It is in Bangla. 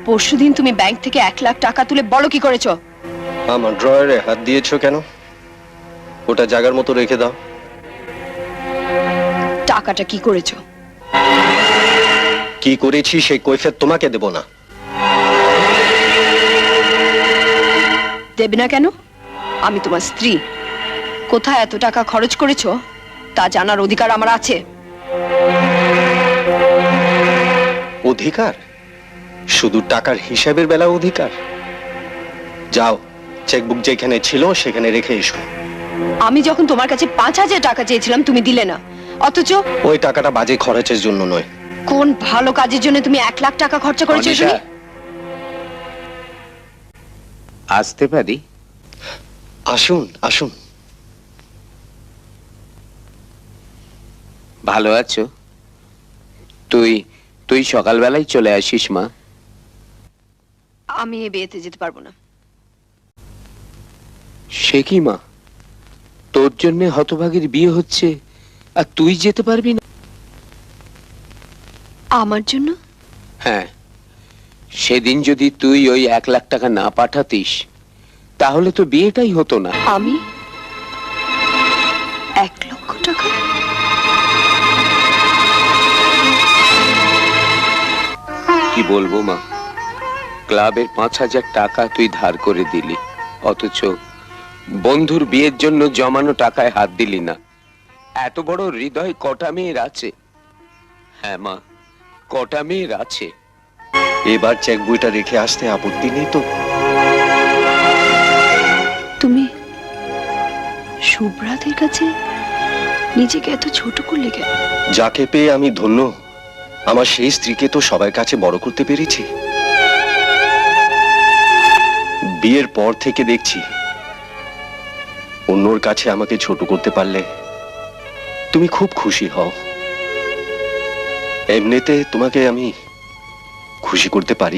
পরশুদিন তুমি ব্যাংক থেকে 1 লাখ টাকা তুলে বড় কি করেছো? আমার ড্রয়ারে হাত দিয়েছো কেন? ওটা জায়গার মতো রেখে দাও। টাকাটা কি করেছো? কি করেছি সেই কৈফিয়ত তোমাকে দেব না। দেবে না কেন? আমি তোমার স্ত্রী। কোথায় এত টাকা খরচ করেছো তা জানার অধিকার আমার আছে। অধিকার? শুধু টাকার হিসাবের বেলা অধিকার? যাও, চেকবুক যেখানে ছিল সেখানে রেখে এসো। আমি যখন তোমার কাছে 5,000 টাকা চেয়েছিলাম তুমি দিলে না, অথচ ওই টাকাটা বাজে খরচের জন্য নয়। কোন ভালো কাজের জন্য তুমি 1 লাখ টাকা খরচা করেছো শুনি? আসতে পারি? আসুন আসুন। ভালো আছো? তুই তুই সকালবেলায় চলে আসিস মা। আমি এ বিয়েতে যেতে পারবো না। সে কি মা, তোর জন্য হতভাগীর বিয়ে হচ্ছে আর তুই যেতে পারবি না? আমার জন্য? হ্যাঁ, সেদিন যদি তুই ওই 1 লাখ টাকা না পাঠাতিস তাহলে তো বিয়েটাই হতো না। আমি 1 লক্ষ টাকা? কি বলবো মা, ক্লাবের 5,000 টাকা তুই ধার করে দিলি, অথচ বন্ধুর বিয়ের জন্য জমানো টাকায় হাত দিলি না। এত বড় হৃদয় কটা মেয়ের আছে? হ্যাঁ মা, কটা মেয়ের আছে? এবার চেক বইটা রেখে আসতে আপত্তি নেই তো? তুমি শুভ্রাদের কাছে নিজেকে এত ছোট করলে কেন? যাকে পেয়ে আমি ধন্য, আমার সেই স্ত্রীকে তো সবার কাছে বড় করতে পেরেছি। বিয়ের পর থেকে দেখছি অন্যর কাছে আমাকে ছোট করতে পারলে তুমি খুব খুশি হও। এমনিতে তোমাকে আমি খুশি করতে পারি।